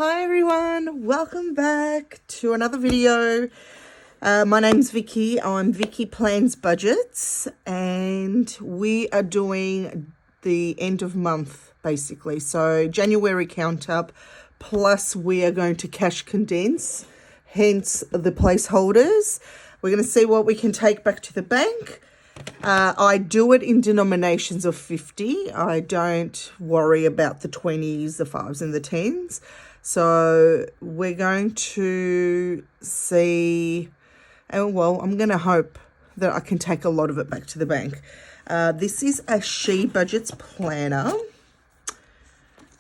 Hi everyone, welcome back to another video. My name's Vicky. I'm Vicky Plans Budgets, and we are doing the end of month basically. So January count up, plus we are going to cash condense, hence the placeholders. We're going to see what we can take back to the bank. I do it in denominations of 50. I don't worry about the 20s, the 5s and the 10s. So we're going to see, and well, I'm going to hope that I can take a lot of it back to the bank. This is a She Budgets planner.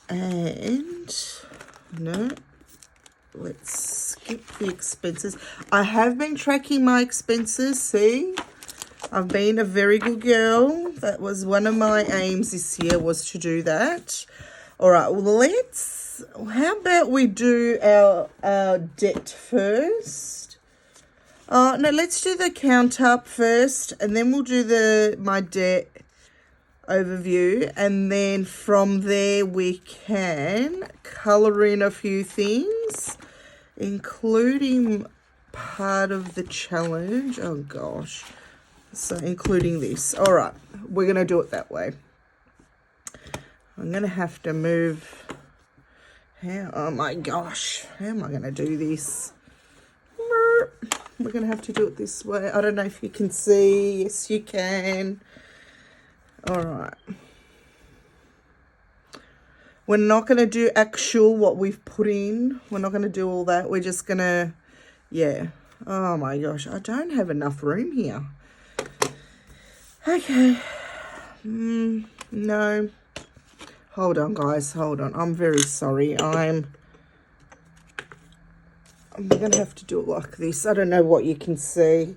And no, let's skip the expenses. I have been tracking my expenses, see? I've been a very good girl. That was one of my aims this year, was to do that. All right, well, how about we do our debt first? No, let's do the count up first, and then we'll do my debt overview, and then from there we can colour in a few things, including part of the challenge. Oh gosh. So including this. All right, we're going to do it that way. I'm going to have to move. Oh my gosh, how am I going to do this? We're going to have to do it this way. I don't know if you can see. Yes, you can. All right. We're not going to do actual what we've put in. We're not going to do all that. We're just going to, yeah. Oh my gosh, I don't have enough room here. Okay. No. Hold on, guys. Hold on. I'm very sorry. I'm going to have to do it like this. I don't know what you can see.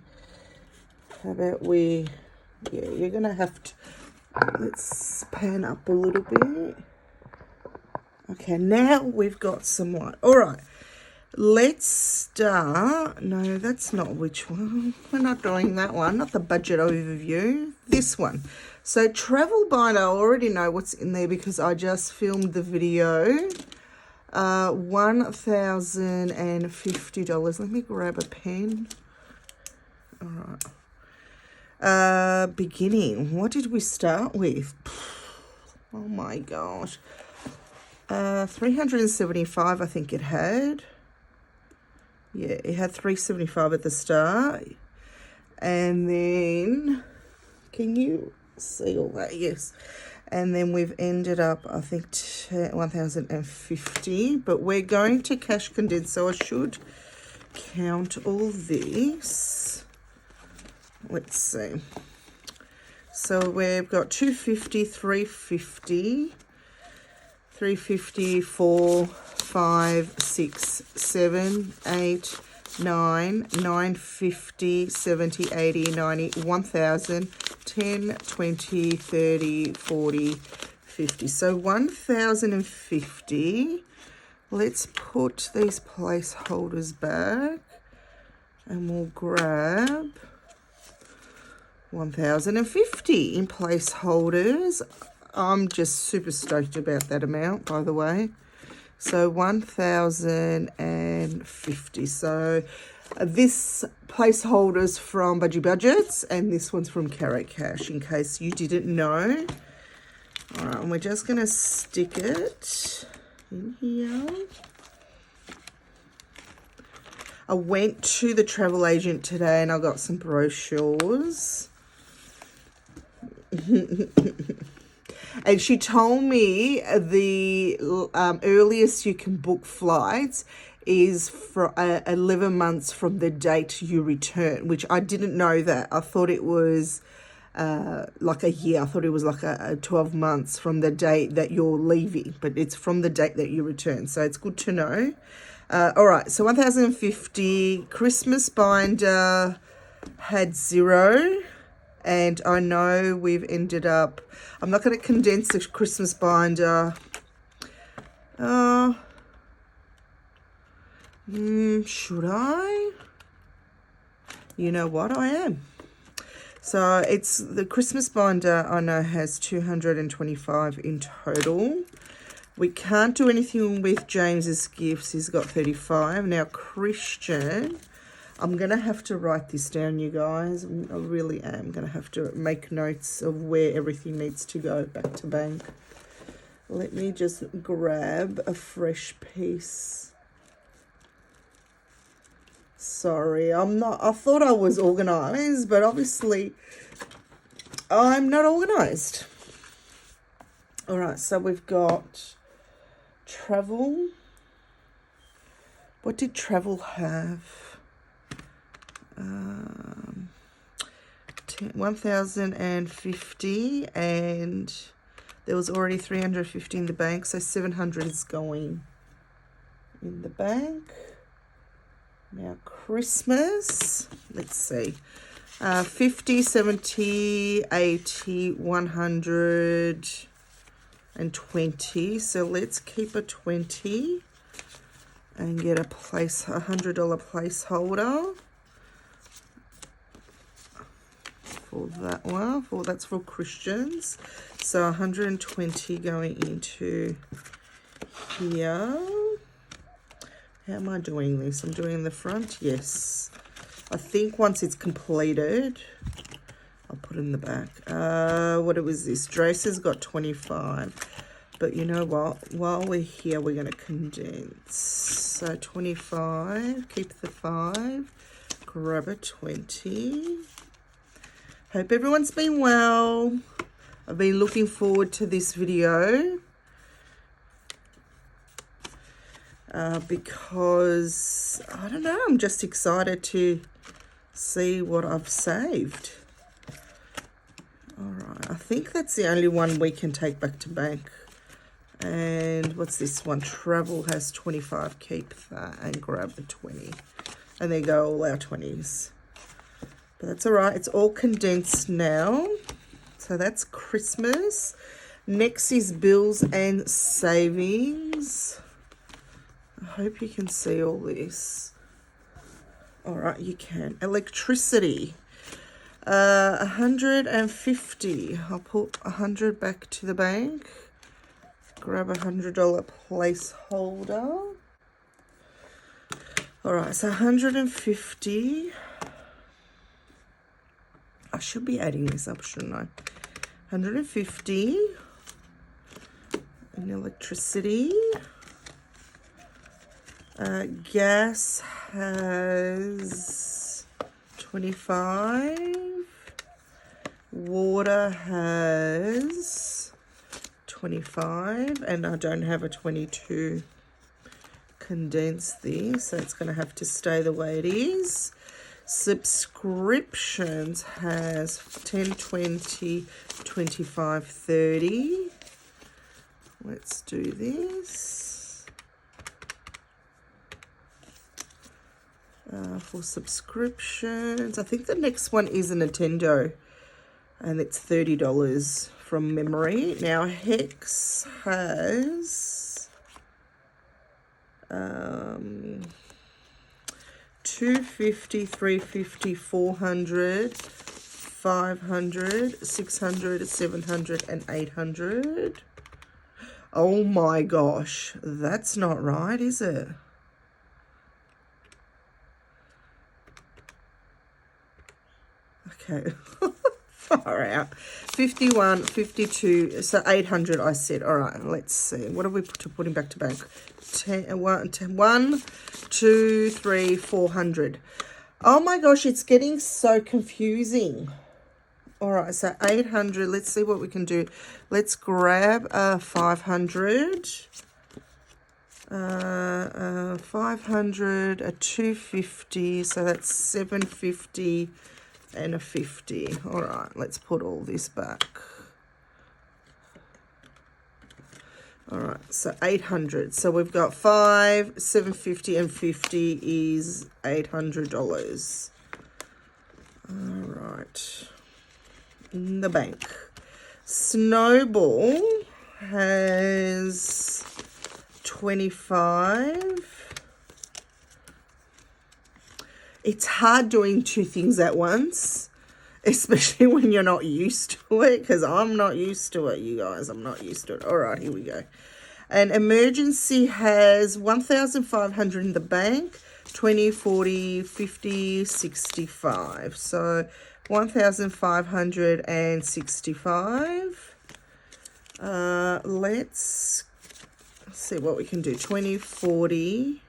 How about yeah, you're going to have to, let's pan up a little bit. Okay, now we've got some light. All right. Let's start. No, that's not which one. We're not doing that one. Not the budget overview. This one. So travel binder, I already know what's in there because I just filmed the video. $1,050. Let me grab a pen. All right. Beginning. What did we start with? Oh my gosh. 375, I think it had. Yeah, it had 375 at the start. And then, can you see all that? Yes. And then we've ended up, I think, 1,050. But we're going to cash condense, so I should count all this. Let's see. So we've got 250, 350, 350, 4, 5, 6, 7, 8, 9, 950, 70, 80, 90, 1,000, 10, 20, 30, 40, 50. So 1,050. Let's put these placeholders back and we'll grab 1,050 in placeholders. I'm just super stoked about that amount, by the way. So 1,050. So this placeholder's from Budgie Budgets, and this one's from Carrot Cash, in case you didn't know. All right, and we're just going to stick it in here. I went to the travel agent today and I got some brochures. And she told me the earliest you can book flights is for 11 months from the date you return, which I didn't know that. I thought it was like a year. I thought it was like a 12 months from the date that you're leaving, but it's from the date that you return. So it's good to know. All right, so 1,050. Christmas binder had 0. And I know we've ended up, I'm not going to condense the Christmas binder. Should I? You know what, I am. So it's the Christmas binder I know has 225 in total. We can't do anything with James's gifts. He's got 35. Now, Christian, I'm going to have to write this down, you guys. I really am going to have to make notes of where everything needs to go back to bank. Let me just grab a fresh piece. Sorry, I thought I was organized, but obviously I'm not organized. All right, so we've got travel. What did travel have? 1,050, and there was already 350 in the bank, so 700 is going in the bank. Now Christmas, let's see, 50, 70, 80, 100, and 20. So let's keep a 20 and get a $100 placeholder for that one. That's for Christians. So 120 going into here. How am I doing this? I'm doing the front. Yes. I think once it's completed, I'll put it in the back. What was this? Drace has got 25. But you know what? While we're here, we're going to condense. So 25. Keep the 5. Grab a 20. Hope everyone's been well. I've been looking forward to this video. Because, I don't know, I'm just excited to see what I've saved. All right, I think that's the only one we can take back to bank. And what's this one? Travel has 25. Keep that and grab the 20. And there go all our 20s. But that's all right. It's all condensed now. So that's Christmas. Next is bills and savings. I hope you can see all this. All right, you can. Electricity. 150. I'll put 100 back to the bank. Grab $100 placeholder. All right, so 150. I should be adding this up, shouldn't I? 150 in electricity. Gas has 25. Water has 25. And I don't have a 22 condense these, so it's going to have to stay the way it is. Subscriptions has 10, 20, 25, 30. Let's do this. For subscriptions, I think the next one is a Nintendo, and it's $30 from memory. Now Hex has 250, 350, 400, 500, 600, 700, and 800. Oh my gosh, that's not right, is it? Okay, far out. 51, 52, so 800 I said. All right, let's see. What are we putting back to bank? 1, 2, 3, 400. Oh my gosh, it's getting so confusing. All right, so 800. Let's see what we can do. Let's grab 500. 500, a 250, so that's 750. And a 50. All right, let's put all this back. All right, so 800. So we've got 5, 750, and 50 is $800. All right, in the bank. Snowball has 25. It's hard doing two things at once, especially when you're not used to it, because I'm not used to it, you guys. I'm not used to it. All right, here we go. And emergency has 1,500 in the bank, 20, 40, 50, 65. So 1,565. Let's see what we can do. 20, 40.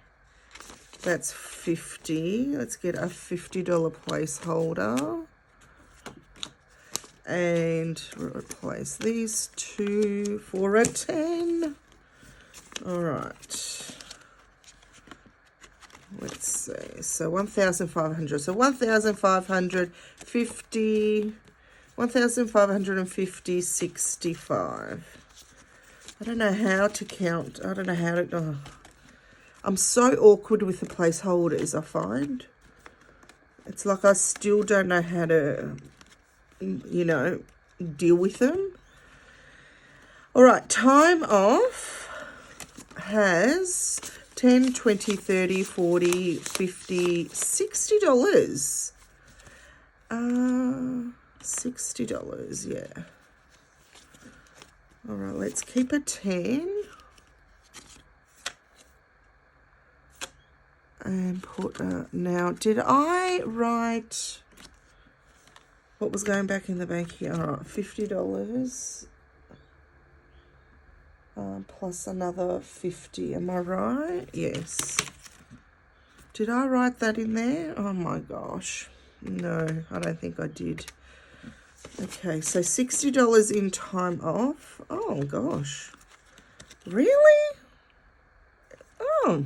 That's 50. Let's get a $50 placeholder. And replace these two for a 10. All right. Let's see. So 1,500. So 1,550, 1,550, 65. I don't know how to count. I don't know how to... Oh. I'm so awkward with the placeholders, I find. It's like I still don't know how to, you know, deal with them. All right, time off has 10, 20, 30, 40, 50, $60. $60, yeah. All right, let's keep a 10. And put, now, did I write what was going back in the bank here? All right, $50 plus another 50. Am I right? Yes. Did I write that in there? Oh my gosh. No, I don't think I did. Okay, so $60 in time off. Oh gosh. Really? Oh.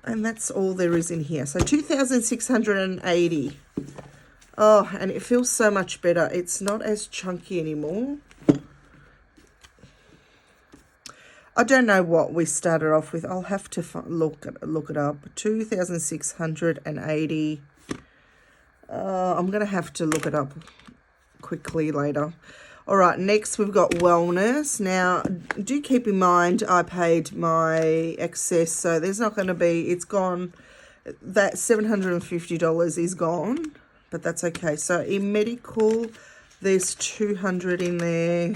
And that's all there is in here. So 2,680. Oh, and it feels so much better. It's not as chunky anymore. I don't know what we started off with. I'll have to look it up. 2,680. I'm going to have to look it up quickly later. All right, next we've got wellness. Now, do keep in mind I paid my excess, so there's not going to be, it's gone. That $750 is gone, but that's okay. So in medical, there's 200 in there.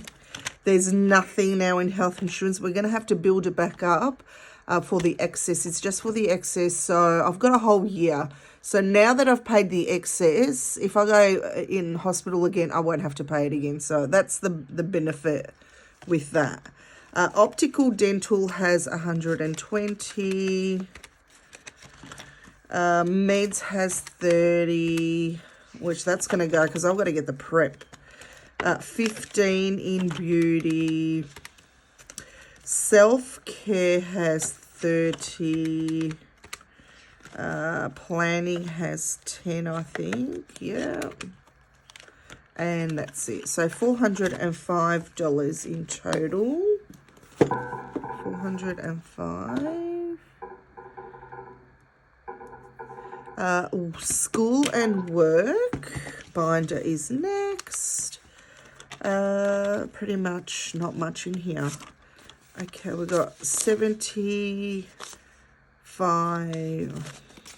There's nothing now in health insurance. We're going to have to build it back up for the excess. It's just for the excess, so I've got a whole year. So now that I've paid the excess, if I go in hospital again, I won't have to pay it again. So that's the benefit with that. Optical dental has 120. Meds has 30, which that's going to go because I've got to get the prep. 15 in beauty. Self-care has 30. Planning has 10, I think. Yeah. And that's it. So $405 in total. 405. School and work. Binder is next. Pretty much not much in here. Okay, we got 75,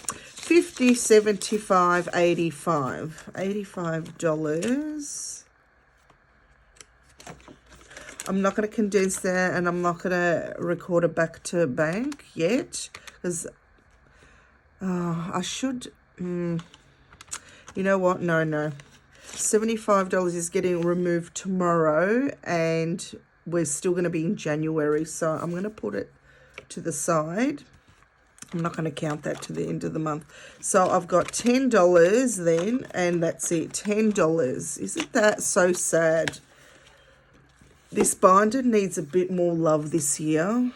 50, 75, 85. $85. I'm not going to condense that, and I'm not going to record it back to bank yet, because I should, you know what, no. $75 is getting removed tomorrow, and we're still going to be in January, so I'm going to put it to the side. I'm not going to count that to the end of the month. So I've got $10 then, and that's it, $10. Isn't that so sad? This binder needs a bit more love this year.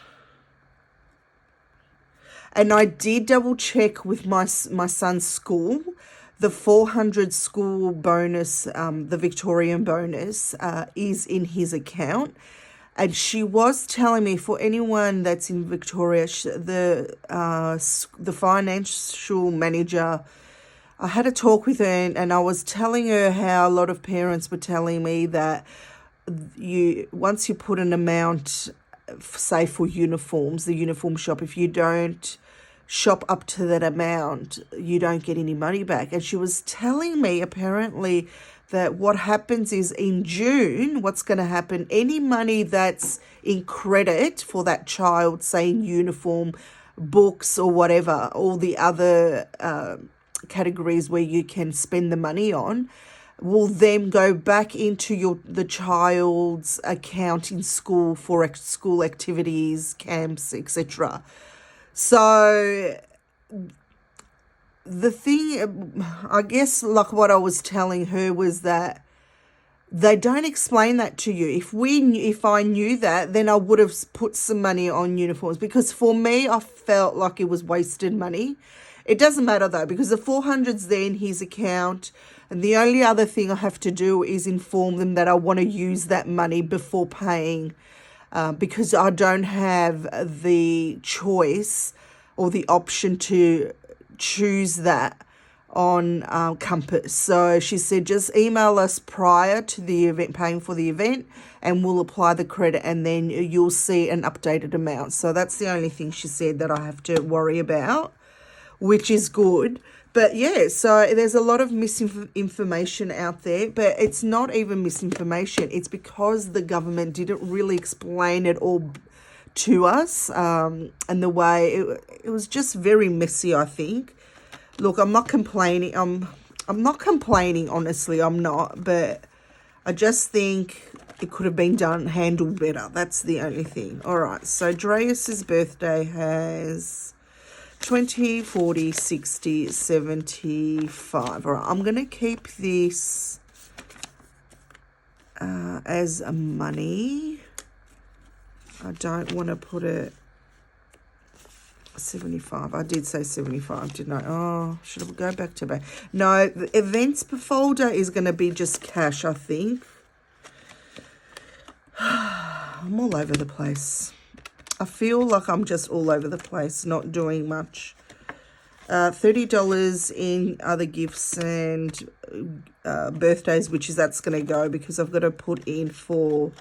And I did double check with my son's school. The 400 school bonus, the Victorian bonus, is in his account. And she was telling me, for anyone that's in Victoria, the financial manager, I had a talk with her, and I was telling her how a lot of parents were telling me that once you put an amount, say for uniforms, the uniform shop, if you don't shop up to that amount, you don't get any money back. And she was telling me apparently that what happens is in June, what's going to happen, any money that's in credit for that child, say in uniform, books or whatever, all the other categories where you can spend the money on, will then go back into the child's account in school for school activities, camps, etc. So the thing, I guess, like what I was telling her was that they don't explain that to you. If I knew that, then I would have put some money on uniforms, because for me, I felt like it was wasted money. It doesn't matter though, because the 400's there in his account, and the only other thing I have to do is inform them that I want to use that money before paying, because I don't have the choice or the option to choose that on Compass. So she said, just email us prior to the event, paying for the event, and we'll apply the credit, and then you'll see an updated amount. So that's the only thing she said that I have to worry about, which is good. But yeah, so there's a lot of misinformation out there, but it's not even misinformation. It's because the government didn't really explain it all to us, and the way it was just very messy, I think. Look, I'm not complaining. I'm not complaining, honestly. I'm not, but I just think it could have been handled better. That's the only thing. All right. So Dreas's birthday has 20, 40, 60, 75. All right. I'm going to keep this as a money. I don't want to put it 75. I did say 75, didn't I? Oh, should I go back to back? No, the events folder is going to be just cash, I think. I'm all over the place. I feel like I'm just all over the place, not doing much. $30 in other gifts and birthdays, that's going to go, because I've got to put in for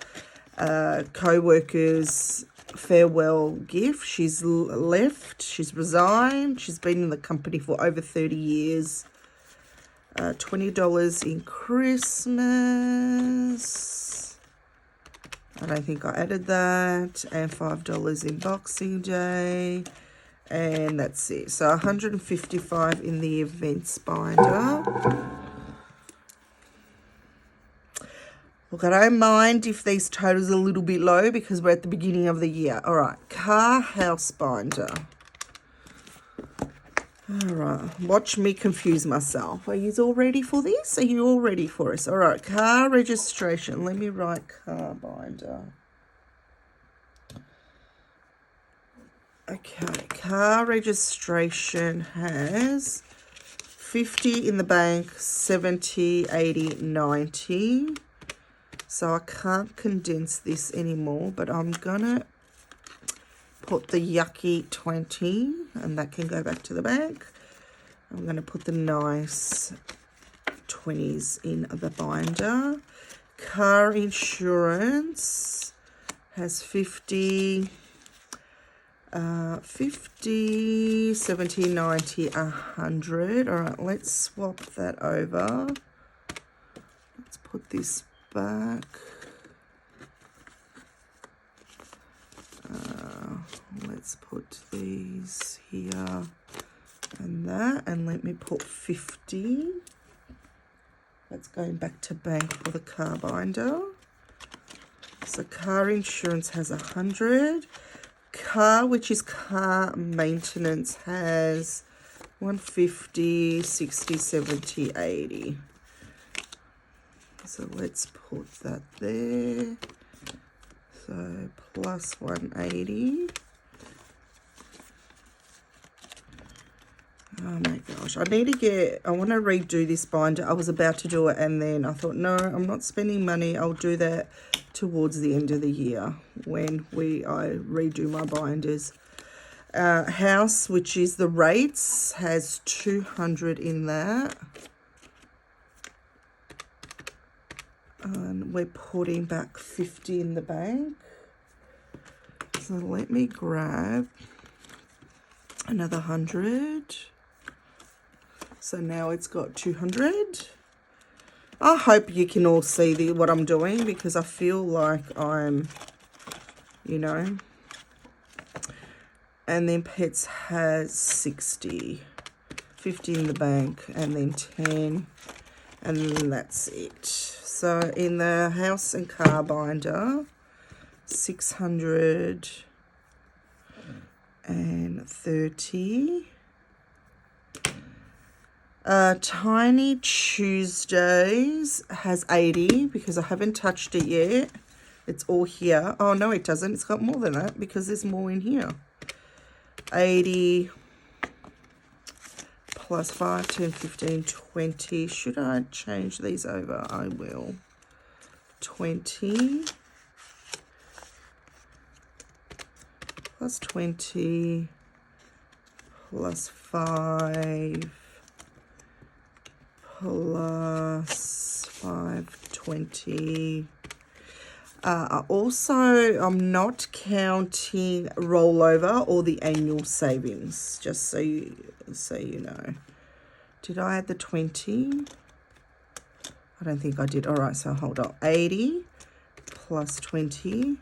co-workers farewell gift. She's left, she's resigned, she's been in the company for over 30 years. $20 in Christmas, I don't think I added that, and $5 in Boxing Day, and that's it. So 155 in the events binder. Look, I don't mind if these totals are a little bit low, because we're at the beginning of the year. All right, car house binder. All right, watch me confuse myself. Are you all ready for this? Are you all ready for us? All right, car registration. Let me write car binder. Okay, car registration has 50 in the bank, 70, 80, 90. So I can't condense this anymore, but I'm going to put the yucky 20, and that can go back to the bank. I'm going to put the nice 20s in the binder. Car insurance has 50, 50, 70, 90, 100. All right, let's swap that over. Let's put this back. Let's put these here and that, and let me put 50. That's going back to bank for the car binder. So car insurance has 100. Car, which is car maintenance, has 150, 60, 70, 80. So let's put that there. So plus 180. Oh my gosh, I want to redo this binder. I was about to do it, and then I thought, no, I'm not spending money. I'll do that towards the end of the year when I redo my binders. House, which is the rates, has 200 in that. And we're putting back 50 in the bank. So let me grab another 100. So now it's got 200. I hope you can all see what I'm doing, because I feel like I'm, you know. And then Pets has 60, 50 in the bank, and then 10, and that's it. So in the house and car binder, 630. Tiny Tuesdays has 80, because I haven't touched it yet. It's all here. Oh, no, it doesn't. It's got more than that, because there's more in here. 80 plus 5, 10, 15, 20. Should I change these over? I will. 20 plus 20 plus 5 plus 5, 20. Also, I'm not counting rollover or the annual savings, just so you know. Did I add the 20? I don't think I did. All right, so hold on. 80 plus 20.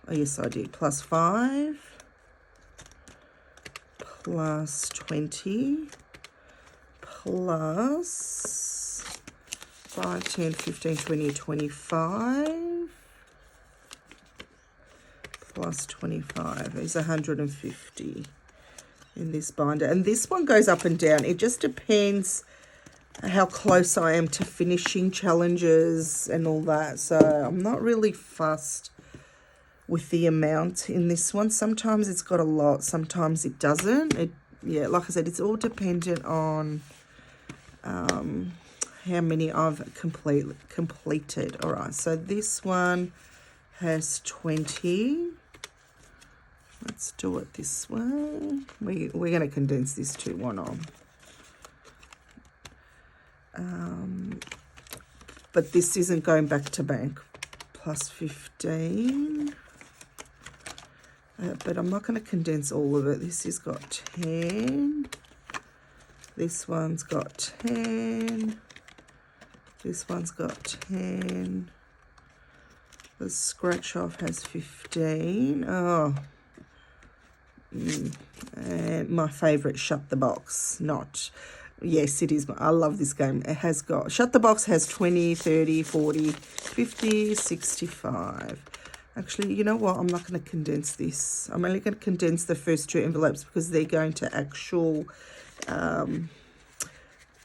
Oh, yes, I did. Plus 5 plus 20 plus 5, 10, 15, 20, 25 plus 25 is 150 in this binder. And this one goes up and down. It just depends how close I am to finishing challenges and all that. So I'm not really fussed with the amount in this one. Sometimes it's got a lot, sometimes it doesn't. Yeah, like I said, it's all dependent on how many I've completed. All right, so this one has 20. Let's do it this way. We're going to condense this to one on. But this isn't going back to bank. Plus 15. But I'm not going to condense all of it. This has got 10. This one's got 10. This one's got 10. The scratch off has 15. Oh. And my favourite, Shut the Box. Yes, it is. I love this game. It has got, Shut the Box has 20, 30, 40, 50, 65. Actually, you know what? I'm not going to condense this. I'm only going to condense the first two envelopes, because they're going to actual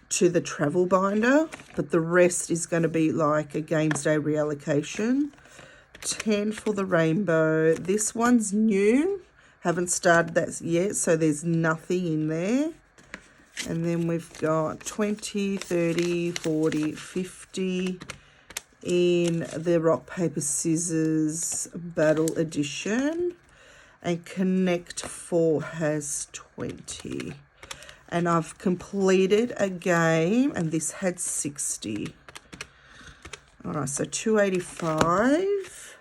to the travel binder. But the rest is going to be like a Games Day reallocation. 10 for the rainbow. This one's new. Haven't started that yet, so there's nothing in there. And then we've got 20, 30, 40, 50 in the Rock, Paper, Scissors Battle Edition. And Connect 4 has 20. And I've completed a game, and this had 60. All right, so 285.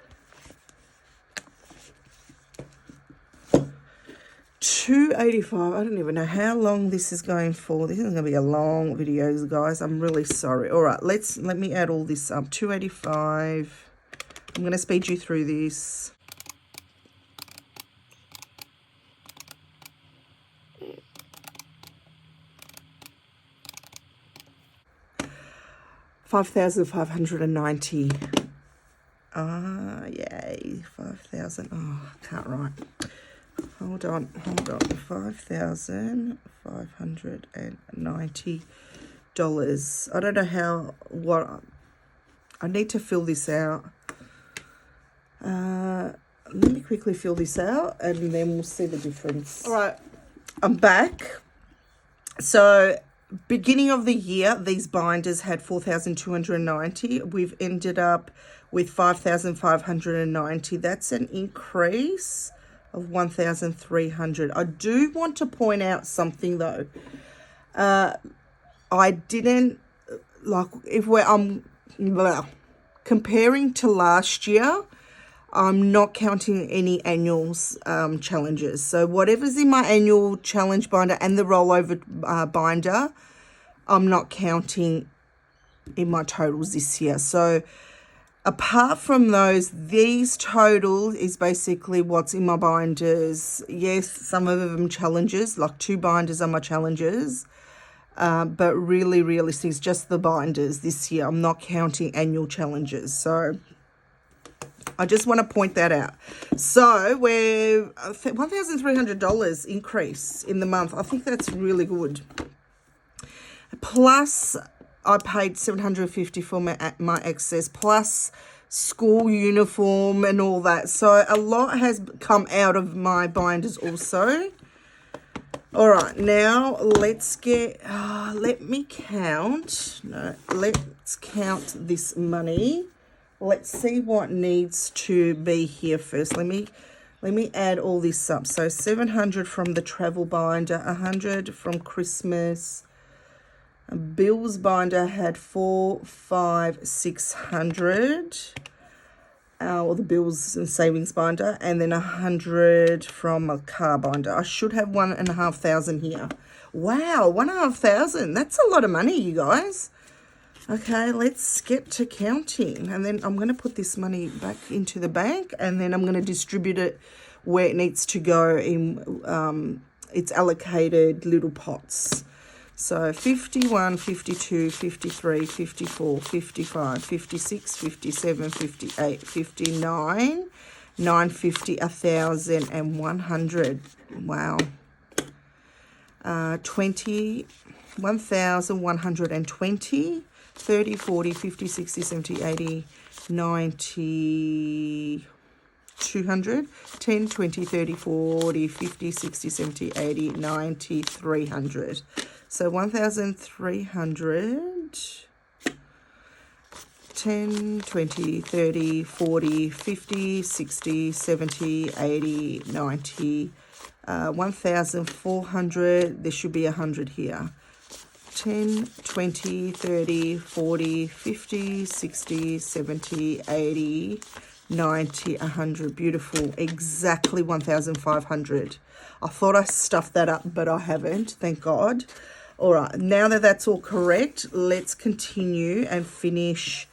285. I don't even know how long this is going for. This is going to be a long video, guys. I'm really sorry. All right, let me add all this up. 285. I'm going to speed you through this. $5,590. Yay, 5,000. Oh, I can't write. Hold on. $5,590. I don't know what. I need to fill this out. Let me quickly fill this out, and then we'll see the difference. All right, I'm back. So, beginning of the year, these binders had 4,290. We've ended up with 5,590. That's an increase of 1,300. I do want to point out something though. I didn't like, if comparing to last year, I'm not counting any annuals challenges. So whatever's in my annual challenge binder and the rollover binder, I'm not counting in my totals this year. So apart from those, these totals is basically what's in my binders. Yes, some of them challenges, like 2 binders are my challenges. But really, realistic is just the binders this year. I'm not counting annual challenges. So I just want to point that out. So we're $1,300 increase in the month. I think that's really good. Plus, I paid $750 for my excess, plus school uniform and all that. So a lot has come out of my binders also. All right, now let's get, let me count. No, let's count this money. Let's see what needs to be here first. Let me add all this up. So 700 from the travel binder, 100 from Christmas. Bills binder had 600. Or the bills and savings binder, and then 100 from a car binder. I should have 1,500 here. Wow, 1,500. That's a lot of money, you guys. Okay, let's get to counting. And then I'm going to put this money back into the bank, and then I'm going to distribute it where it needs to go in its allocated little pots. So 51, 52, 53, 54, 55, 56, 57, 58, 59, 950, 1,100. Wow. 20, 1,120, 30, 40, 50, 60, 70, 80, 90, 200, 10, 20, 30, 40, 50, 60, 70, 80, 90, 300. So 1,300, 10, 20, 30, 40, 50, 60, 70, 80, 90, 1,400. There should be 100 here. 10, 20, 30, 40, 50, 60, 70, 80, 90, 100. Beautiful. Exactly 1,500. I thought I stuffed that up, but I haven't. Thank God. All right. Now that that's all correct, let's continue and finish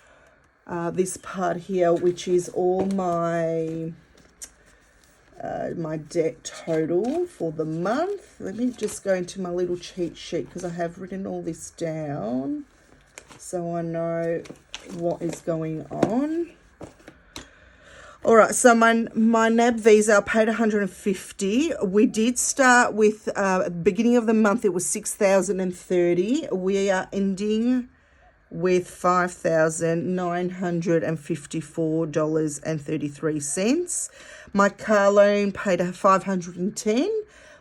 this part here, which is all my my debt total for the month. Let me just go into my little cheat sheet because I have written all this down so I know what is going on. All right, so my NAB visa, I paid $150. We did start with, at the beginning of the month, it was $6,030. We are ending with $5,954.33. My car loan paid $510.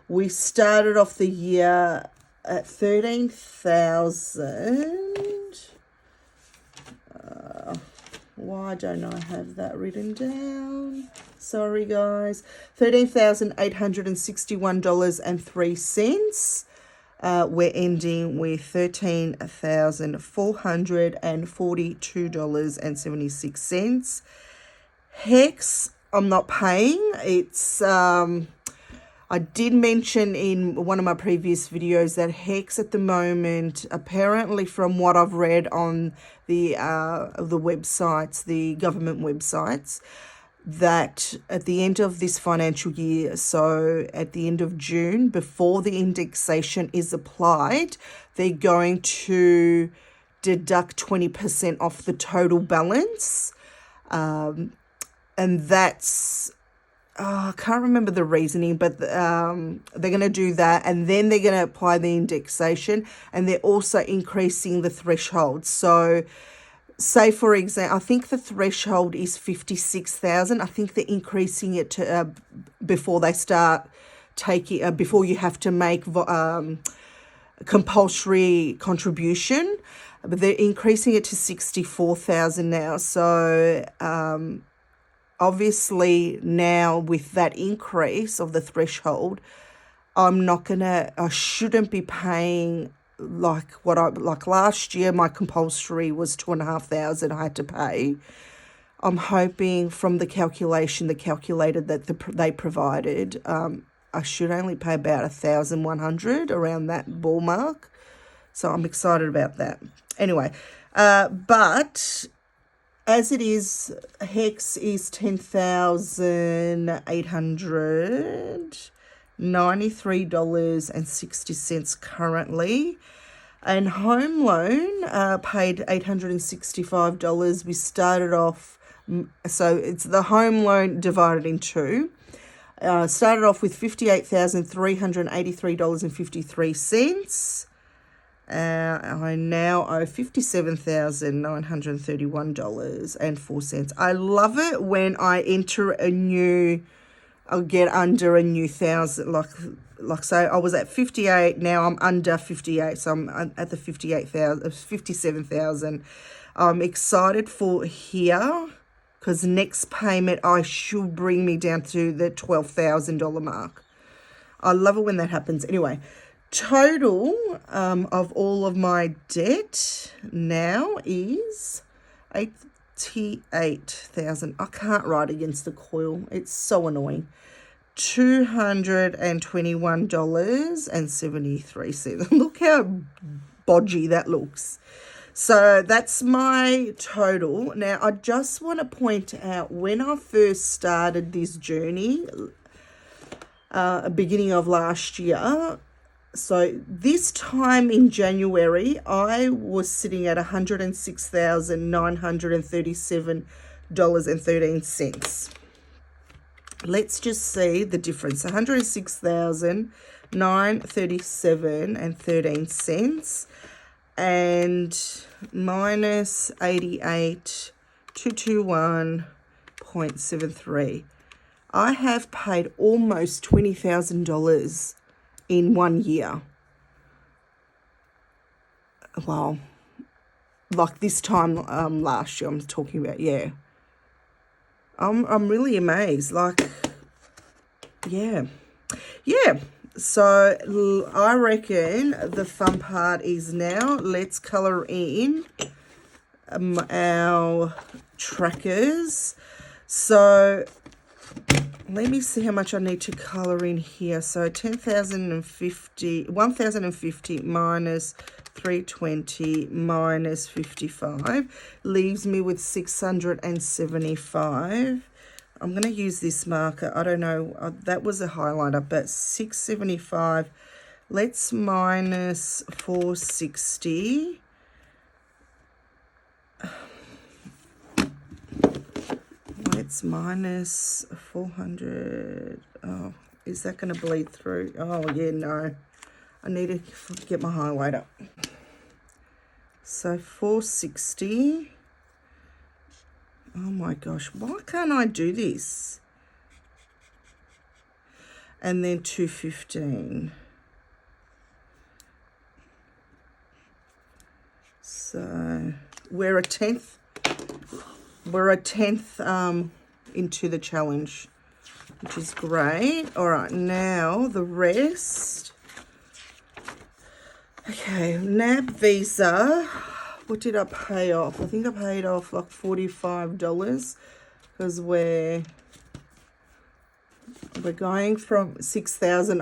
We started off the year at $13,000. Why don't I have that written down? Sorry, guys. $13,861.03. We're ending with $13,442.76. Hex, I'm not paying. It's I did mention in one of my previous videos that Hex at the moment, apparently from what I've read on the websites, the government websites, that at the end of this financial year, so at the end of June, before the indexation is applied, they're going to deduct 20% off the total balance. And that's... I can't remember the reasoning, but they're going to do that, and then they're going to apply the indexation, and they're also increasing the threshold. So, say for example, I think the threshold is 56,000. I think they're increasing it to before they start taking before you have to make compulsory contribution, but they're increasing it to 64,000 now. So. Obviously, now with that increase of the threshold, I shouldn't be paying like last year. My compulsory was $2,500 I had to pay. I'm hoping from the calculator that they provided, I should only pay about $1,100, around that ball mark. So I'm excited about that. Anyway, but as it is, Hex is $10,893.60 currently. And home loan paid $865. We started off, so it's the home loan divided in two. Started off with $58,383.53. I now owe $57,931.04. I love it when I enter a new, I'll get under a new thousand, like so I was at 58, now I'm under 58, so I'm at the 57,000. I'm excited for here, because next payment I should bring me down to the $12,000 mark. I love it when that happens. Anyway, total of all of my debt now is 88,000. I can't write against the coil. It's so annoying. $221.73. Look how bodgy that looks. So that's my total. Now, I just want to point out, when I first started this journey, beginning of last year, so this time in January, I was sitting at $106,937.13. Let's just see the difference. $106,937.13 and minus 88,221.73. I have paid almost $20,000 in 1 year. Well, like this time last year I'm talking about, yeah. I'm really amazed. Like, yeah. So I reckon the fun part is now, let's colour in our trackers. So let me see how much I need to colour in here. So 1,050 minus 320 minus 55 leaves me with 675. I'm going to use this marker. I don't know. That was a highlighter, but 675. Let's minus 460. Let's minus 400. Oh, is that going to bleed through? Oh, yeah, no. I need to get my highlighter. So 460. Oh my gosh, why can't I do this? And then 215. So we're a tenth. We're a tenth into the challenge, which is great. All right, now the rest. Okay, NAB Visa. What did I pay off? I think I paid off like $45 because we're going from 6,000.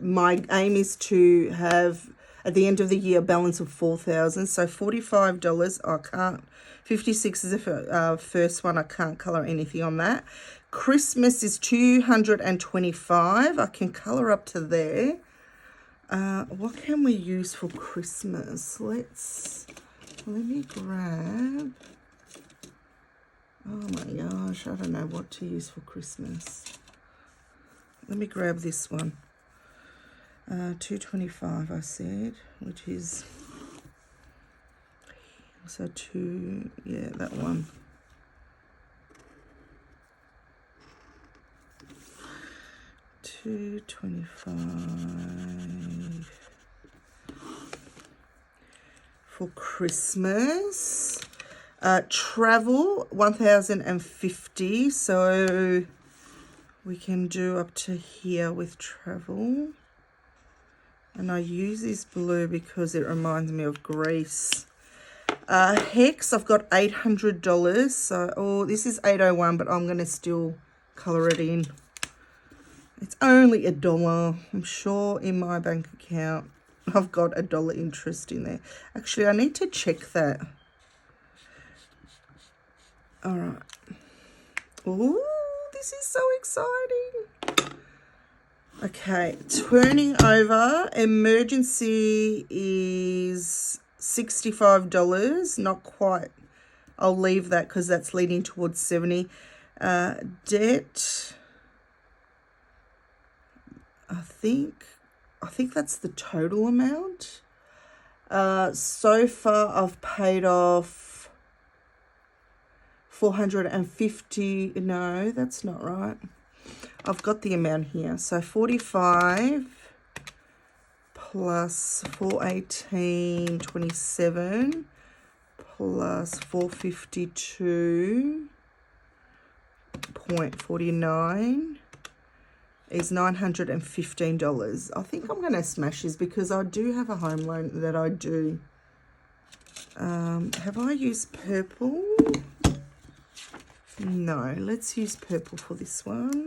My aim is to have at the end of the year a balance of 4,000. So $45. I can't. 56 is the first one. I can't color anything on that. Christmas is 225. I can color up to there. What can we use for Christmas? Let me grab. Oh my gosh, I don't know what to use for Christmas. Let me grab this one. 225 I said, which is, so yeah, that one. $225 for Christmas. Travel 1,050, so we can do up to here with travel. And I use this blue because it reminds me of Greece. Hex, I've got $800. So, this is 801, but I'm going to still colour it in. It's only $1. I'm sure in my bank account I've got $1 interest in there. Actually, I need to check that. All right. Ooh, this is so exciting. Okay, turning over. Emergency is $65. Not quite. I'll leave that because that's leading towards 70. Debt. I think that's the total amount. So far I've paid off 450. No, that's not right. I've got the amount here. So 45 plus 418.27 plus 452.49 is $915. I think I'm going to smash this because I do have a home loan that I do. Have I used purple? No, let's use purple for this one.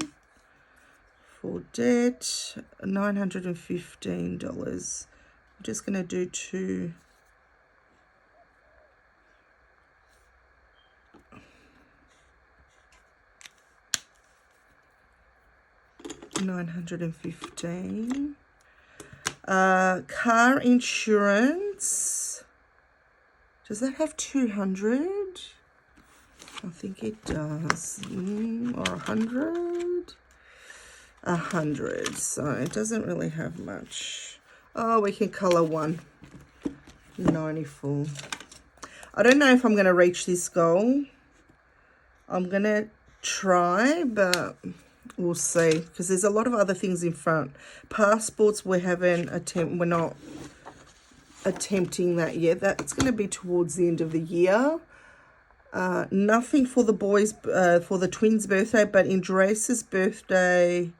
For debt, $915. I'm just going to do two. $915. Car insurance. Does that have 200? I think it does. Or 100? 100. So it doesn't really have much. Oh, we can color one. 94. I don't know if I'm going to reach this goal. I'm going to try, but we'll see, because there's a lot of other things in front. Passports, we're not attempting that yet. That's going to be towards the end of the year. Nothing for the boys, for the twins' birthday, but in Dresa's birthday,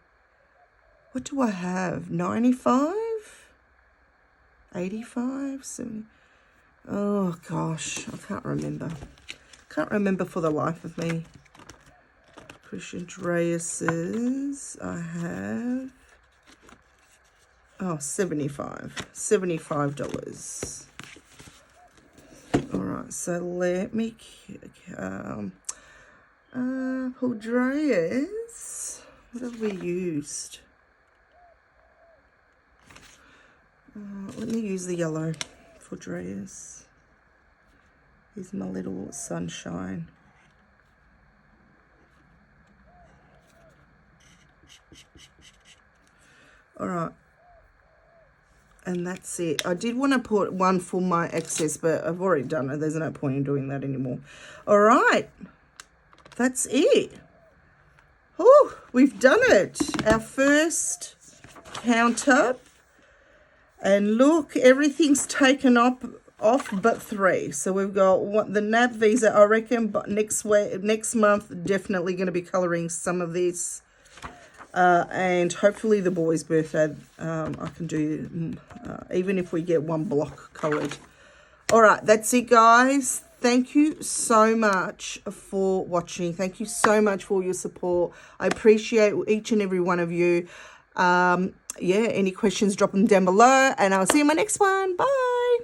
what do I have? 95? 85? 70? Oh gosh, I can't remember. Can't remember for the life of me. Christian Dreas's, I have, $75. All right, so let me, for Dreas, what have we used? Let me use the yellow for Dreas. Here's my little sunshine. All right, and that's it. I did want to put one for my excess, but I've already done it. There's no point in doing that anymore. All right, that's it. Oh, we've done it. Our first counter. And look, everything's taken off but 3. So we've got the NAB visa. I reckon but next month, definitely going to be colouring some of this. And hopefully the boy's birthday, I can do, even if we get one block coloured. All right, that's it, guys. Thank you so much for watching. Thank you so much for your support. I appreciate each and every one of you. Yeah, any questions, drop them down below, and I'll see you in my next one. Bye.